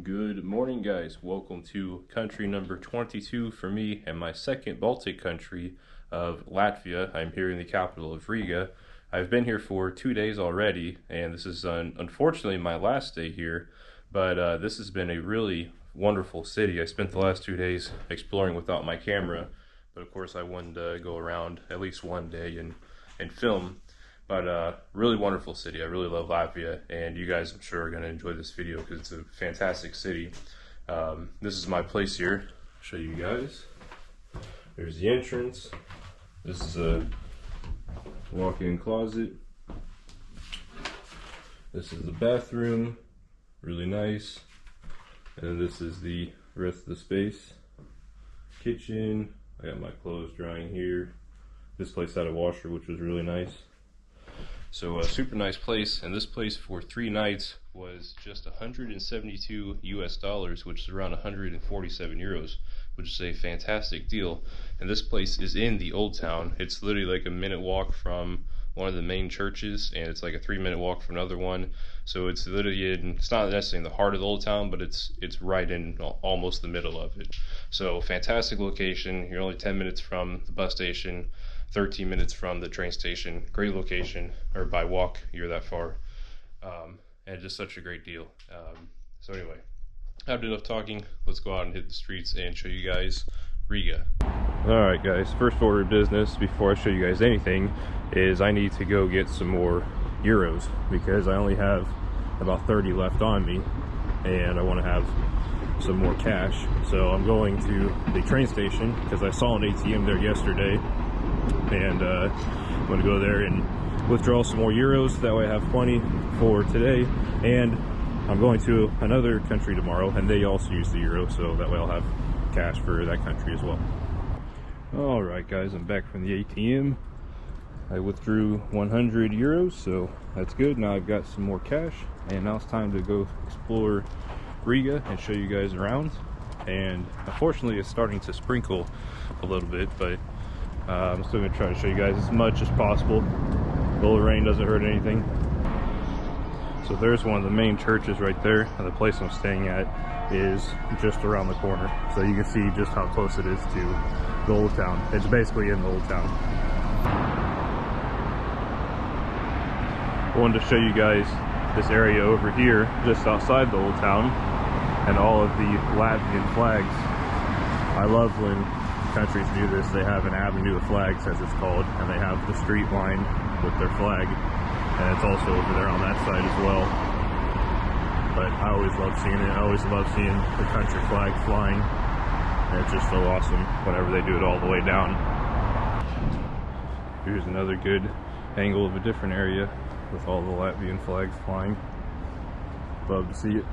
Good morning, guys. Welcome to country number 22 for me and my second Baltic country of Latvia. I'm here in the capital of Riga. I've been here for 2 days already, and this is unfortunately my last day here, but this has been a really wonderful city. I spent the last 2 days exploring without my camera, but of course I wanted to go around at least one day and film. But really wonderful city. I really love Latvia, and you guys, I'm sure, are going to enjoy this video because it's a fantastic city. This is my place here. I'll show you guys. There's the entrance. This is a walk-in closet. This is the bathroom. Really nice. And this is the rest of the space. Kitchen. I got my clothes drying here. This place had a washer, which was really nice. So a super nice place, and this place for 3 nights was just 172 US dollars, which is around 147 euros, which is a fantastic deal. And this place is in the old town. It's literally like a minute walk from one of the main churches, and it's like a 3-minute walk from another one. So it's literally it's not necessarily in the heart of the old town, but it's right in almost the middle of it. So fantastic location. You're only 10 minutes from the bus station, 13 minutes from the train station. Great location, or by walk you're that far, and just such a great deal. So anyway, I've done enough talking. Let's go out and hit the streets and show you guys Riga. Alright guys, first order of business before I show you guys anything is I need to go get some more euros because I only have about 30 left on me and I want to have some more cash. So I'm going to the train station because I saw an ATM there yesterday, and I'm going to go there and withdraw some more euros. That way I have plenty for today, and I'm going to another country tomorrow and they also use the euro, so that way I'll have cash for that country as well. Alright guys, I'm back from the ATM. I withdrew 100 euros, so that's good. Now I've got some more cash, and now it's time to go explore Riga and show you guys around. And unfortunately it's starting to sprinkle a little bit, but I'm still going to try to show you guys as much as possible. A little rain doesn't hurt anything. So there's one of the main churches right there, and the place I'm staying at is just around the corner. So you can see just how close it is to the old town. It's basically in the old town. I wanted to show you guys this area over here, just outside the old town, and all of the Latvian flags. I love when countries do this. They have an avenue of flags, as it's called, and they have the street line with their flag, and it's also over there on that side as well. But I always love seeing it. I always love seeing the country flag flying, and it's just so awesome whenever they do it all the way down. Here's another good angle of a different area with all the Latvian flags flying. Love to see it.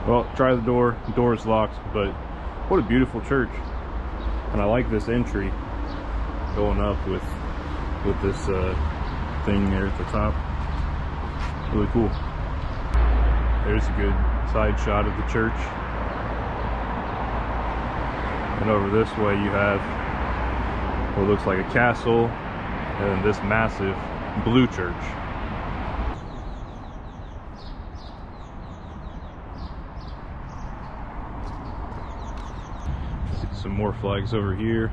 Well, try the door. The door is locked, but what a beautiful church. And I like this entry going up with this thing there at the top. Really cool. There's a good side shot of the church. And over this way you have what looks like a castle and this massive blue church. Some more flags over here.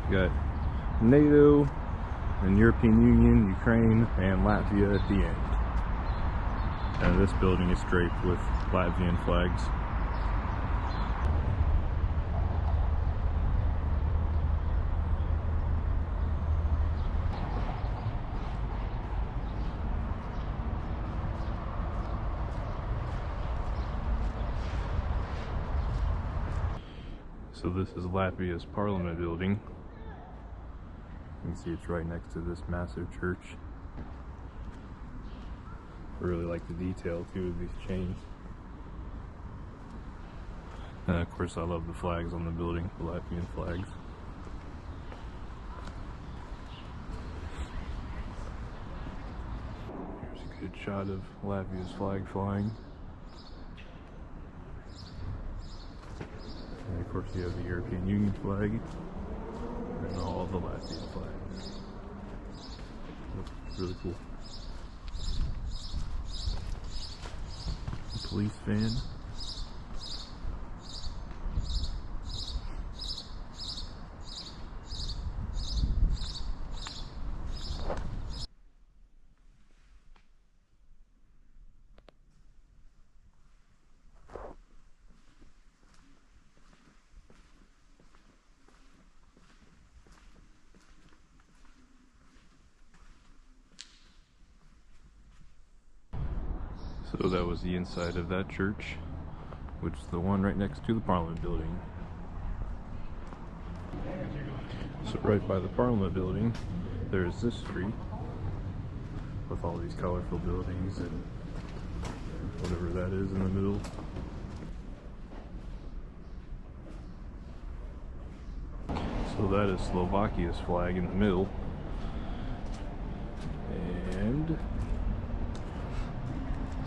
We got NATO and European Union, Ukraine, and Latvia at the end. And this building is draped with Latvian flags. So this is Latvia's Parliament building. You can see it's right next to this massive church. I really like the detail too of these chains. And of course I love the flags on the building, the Latvian flags. Here's a good shot of Latvia's flag flying. And of Of course, you have the European Union flag and all the Latvian flags. Really cool. Police van. So that was the inside of that church, which is the one right next to the Parliament building. So right by the Parliament building, there's this street with all these colorful buildings and whatever that is in the middle. So that is Slovakia's flag in the middle. And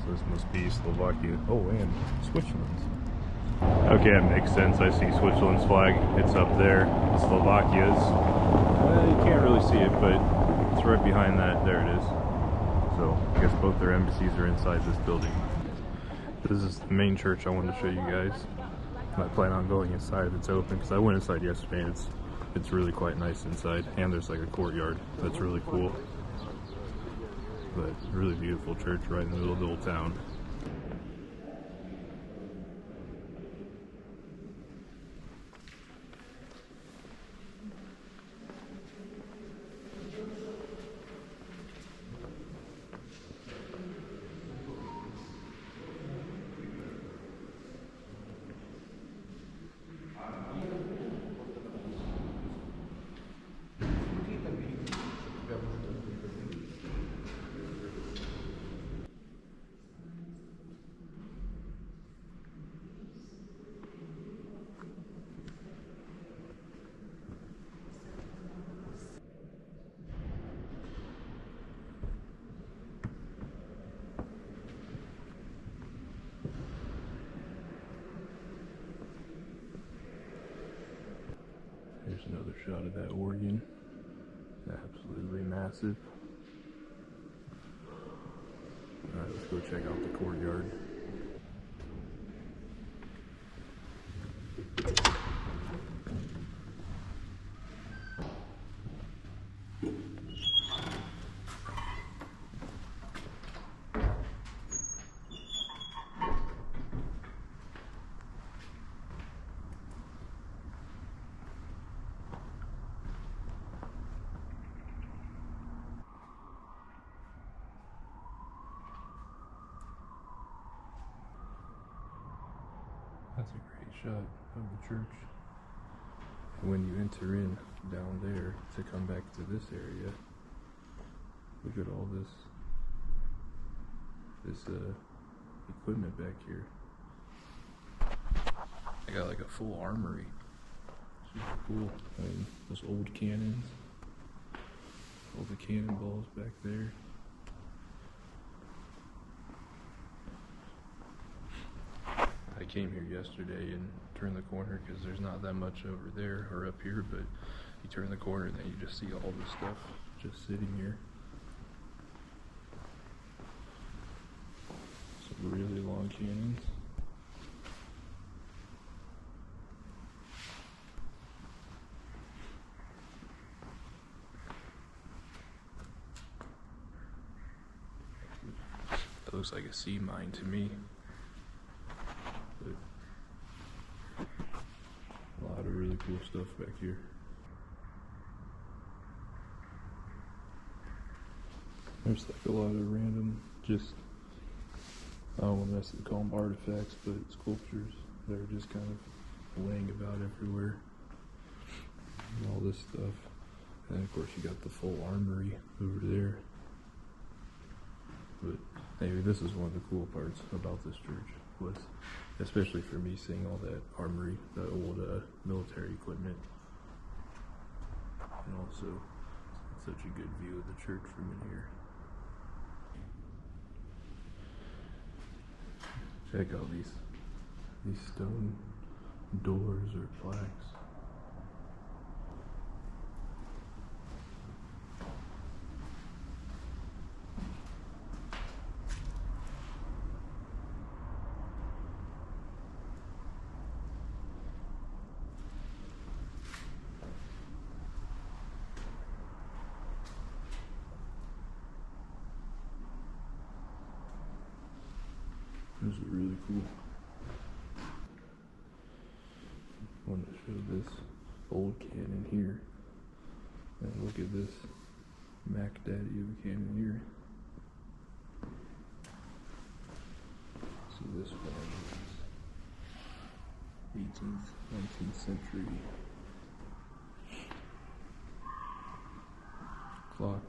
so this must be Slovakia. Oh, and Switzerland's. Okay, that makes sense. I see Switzerland's flag. It's up there. Slovakia's. You can't really see it, but it's right behind that. There it is. So I guess both their embassies are inside this building. This is the main church I wanted to show you guys. I plan on going inside if it's open, because I went inside yesterday and it's really quite nice inside. And there's like a courtyard that's really cool. But really beautiful church right in the middle of the old town. Here's another shot of that organ. Absolutely massive. Alright, let's go check out the courtyard. That's a great shot of the church. And when you enter in down there to come back to this area, look at all this equipment back here. I got like a full armory. Super cool. And those old cannons. All the cannonballs back there. I came here yesterday and turned the corner because there's not that much over there or up here, but you turn the corner and then you just see all this stuff just sitting here. Some really long cannons. That looks like a sea mine to me. A lot of really cool stuff back here. There's like a lot of random, just, I don't want to necessarily call them artifacts, but sculptures that are just kind of laying about everywhere. And all this stuff. And of course you got the full armory over there. But anyway, this is one of the cool parts about this church, was especially for me seeing all that armory, that old military equipment. And also, it's such a good view of the church from in here. Check out these stone doors or flags. This is really cool. I want to show this old cannon here. And look at this Mac Daddy of a cannon here. See this flag is 18th, 19th century clock.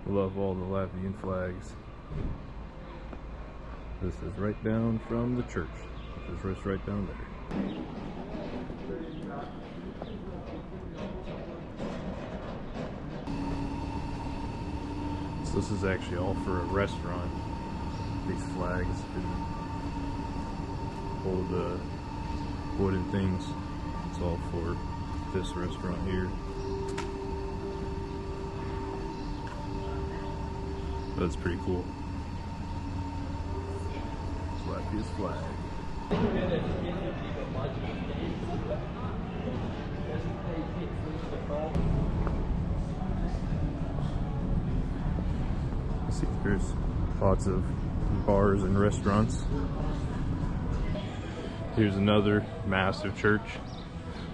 Love all the Latvian flags. This is right down from the church. This is right down there. So this is actually all for a restaurant. These flags and old wooden things. It's all for this restaurant here. That's pretty cool. It's Latvia's flag. See, there's lots of bars and restaurants. Here's another massive church.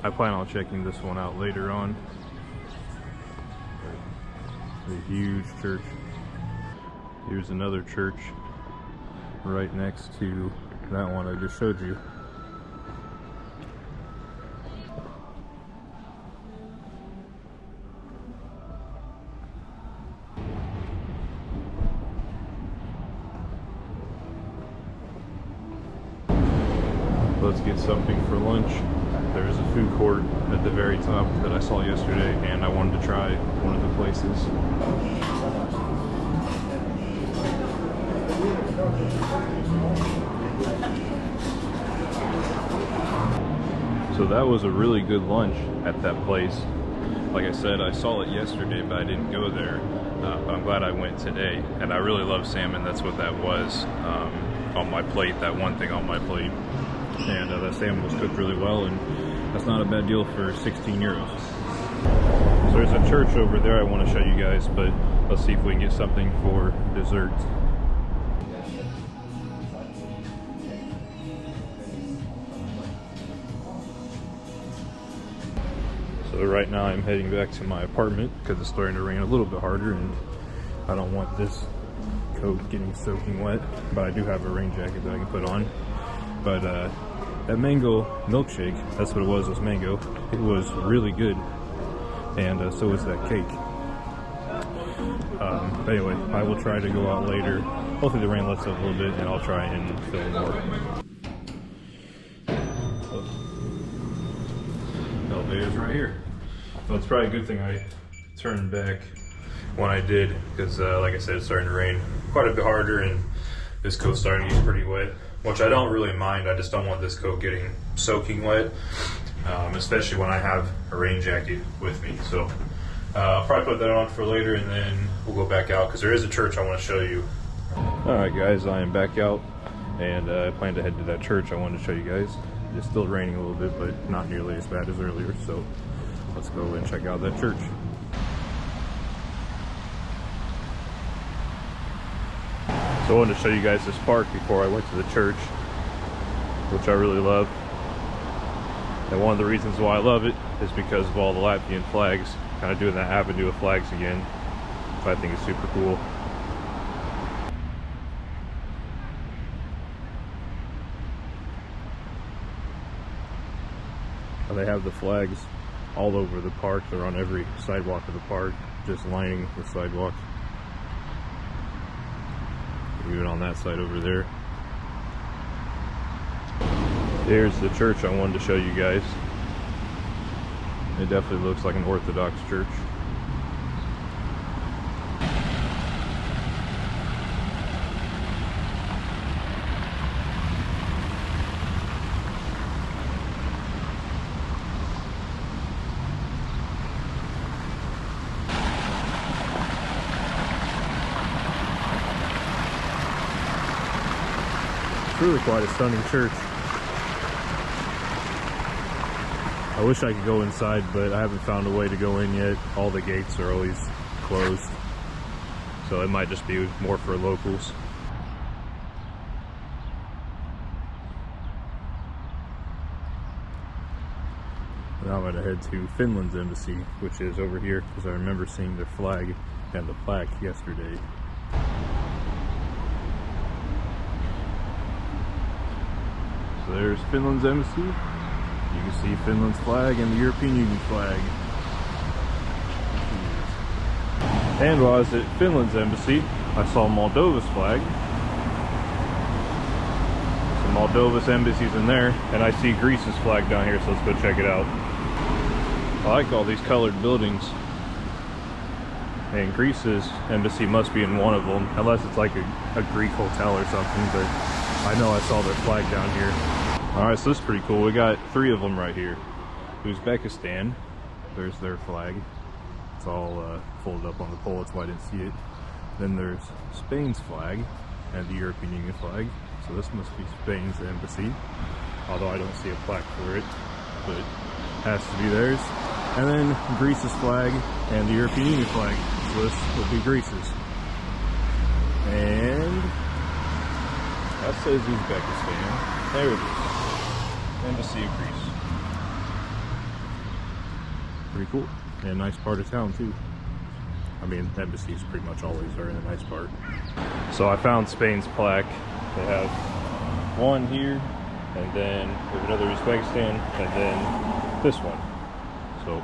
I plan on checking this one out later on. A huge church. Here's another church right next to that one I just showed you. Let's get something for lunch. There's a food court at the very top that I saw yesterday, and I wanted to try one of the places. So that was a really good lunch at that place. Like I said, I saw it yesterday, but I didn't go there. But I'm glad I went today. And I really love salmon. That's what that was on my plate, that one thing on my plate. And that salmon was cooked really well, and that's not a bad deal for 16 euros. So there's a church over there I want to show you guys, but let's see if we can get something for dessert. So right now I'm heading back to my apartment because it's starting to rain a little bit harder, and I don't want this coat getting soaking wet, but I do have a rain jacket that I can put on. But that mango milkshake, that's what it was mango. It was really good, and so was that cake. But anyway, I will try to go out later. Hopefully the rain lets up a little bit, and I'll try and film more. Elevator's right here. So it's probably a good thing I turned back when I did, because like I said, it's starting to rain quite a bit harder, and this coat's starting to get pretty wet, which I don't really mind. I just don't want this coat getting soaking wet, especially when I have a rain jacket with me. So I'll probably put that on for later, and then we'll go back out because there is a church I want to show you. Alright guys, I am back out, and I plan to head to that church I wanted to show you guys. It's still raining a little bit, but not nearly as bad as earlier, so let's go and check out that church. So I wanted to show you guys this park before I went to the church, which I really love. And one of the reasons why I love it is because of all the Latvian flags, kind of doing that avenue of flags again, which I think is super cool. And they have the flags all over the park. They're on every sidewalk of the park, just lining the sidewalk. Even on that side over there. Here's the church I wanted to show you guys. It definitely looks like an Orthodox church. really quite a stunning church. I wish I could go inside, but I haven't found a way to go in yet. All the gates are always closed, so it might just be more for locals. Now I'm gonna head to Finland's embassy, which is over here, because I remember seeing their flag and the plaque yesterday. So there's Finland's embassy. You can see Finland's flag and the European Union flag. And while I was at Finland's embassy, I saw Moldova's flag. So Moldova's embassy's in there, and I see Greece's flag down here, so let's go check it out. I like all these colored buildings. And Greece's embassy must be in one of them, unless it's like a Greek hotel or something, but I know I saw their flag down here. Alright, so this is pretty cool. We got 3 of them right here. Uzbekistan, there's their flag. It's all folded up on the pole, that's why I didn't see it. Then there's Spain's flag and the European Union flag. So this must be Spain's embassy, although I don't see a plaque for it, but it has to be theirs. And then Greece's flag and the European Union flag. So this would be Greece's. And that says Uzbekistan. There it is. Embassy of Greece. Pretty cool. And a nice part of town too. I mean, embassies pretty much always are in a nice part. So I found Spain's plaque. They have one here, and then there's another Uzbekistan, and then this one. So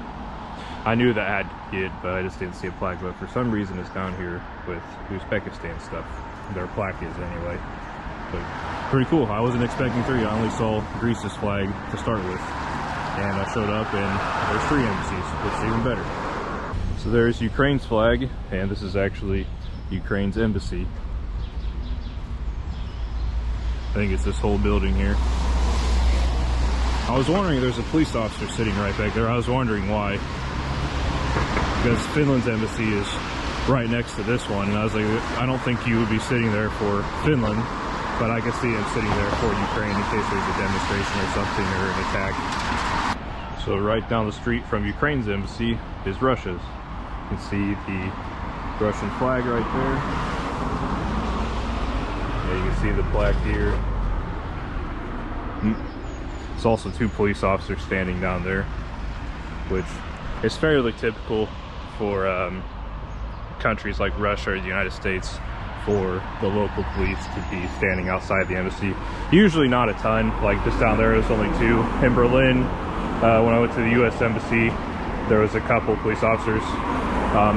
I knew that I had it, but I just didn't see a plaque. But for some reason it's down here with Uzbekistan stuff. Their plaque is anyway. But pretty cool. I wasn't expecting 3. I only saw Greece's flag to start with. And I showed up and there's 3 embassies, which is even better. So there's Ukraine's flag, and this is actually Ukraine's embassy. I think it's this whole building here. I was wondering, there's a police officer sitting right back there. I was wondering why. Because Finland's embassy is right next to this one, and I was like, I don't think you would be sitting there for Finland, but I can see him sitting there for Ukraine in case there's a demonstration or something, or an attack. So right down the street from Ukraine's embassy is Russia's. You can see the Russian flag right there. Yeah, you can see the plaque here. There's also 2 police officers standing down there, which is fairly typical for countries like Russia or the United States, for the local police to be standing outside the embassy. Usually not a ton, like just down there there's only 2. In Berlin, when I went to the US embassy, there was a couple police officers.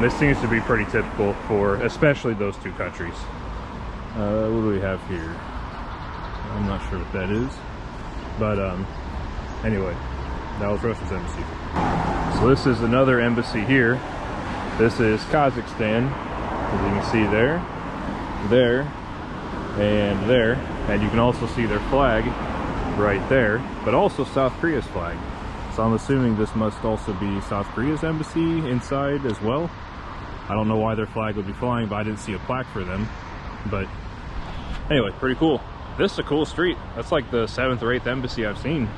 This seems to be pretty typical for especially those 2 countries. What do we have here? I'm not sure what that is, but anyway, that was Russia's embassy. So this is another embassy here. This is Kazakhstan, as you can see there, and you can also see their flag right there, but also South Korea's flag. So I'm assuming this must also be South Korea's embassy inside as well. I don't know why their flag would be flying, but I didn't see a plaque for them. But anyway, pretty cool. This is a cool street. That's like the 7th or 8th embassy I've seen.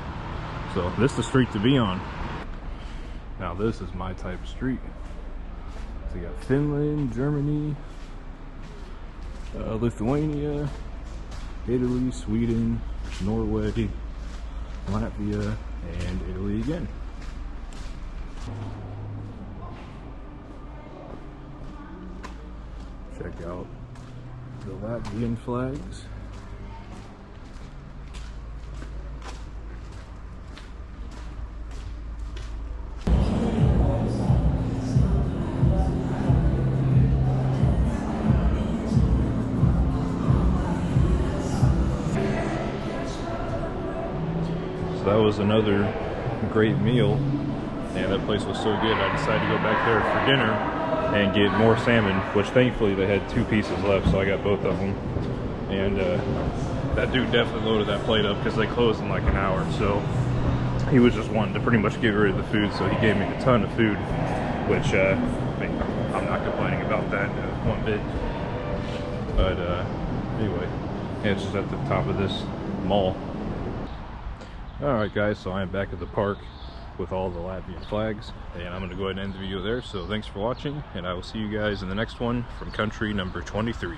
So this is the street to be on. Now this is my type of street. So you got Finland, Germany, Lithuania, Italy, Sweden, Norway, Latvia, and Italy again. Check out the Latvian flags. So that was another great meal, and that place was so good I decided to go back there for dinner and get more salmon, which thankfully they had 2 pieces left, so I got both of them. And that dude definitely loaded that plate up because they closed in like an hour, so he was just wanting to pretty much get rid of the food, so he gave me a ton of food, which I mean, I'm not complaining about that one bit. But anyway, And it's just at the top of this mall. Alright guys, so I am back at the park with all the Latvian flags, and I'm going to go ahead and end the video there. So thanks for watching, and I will see you guys in the next one from country number 23.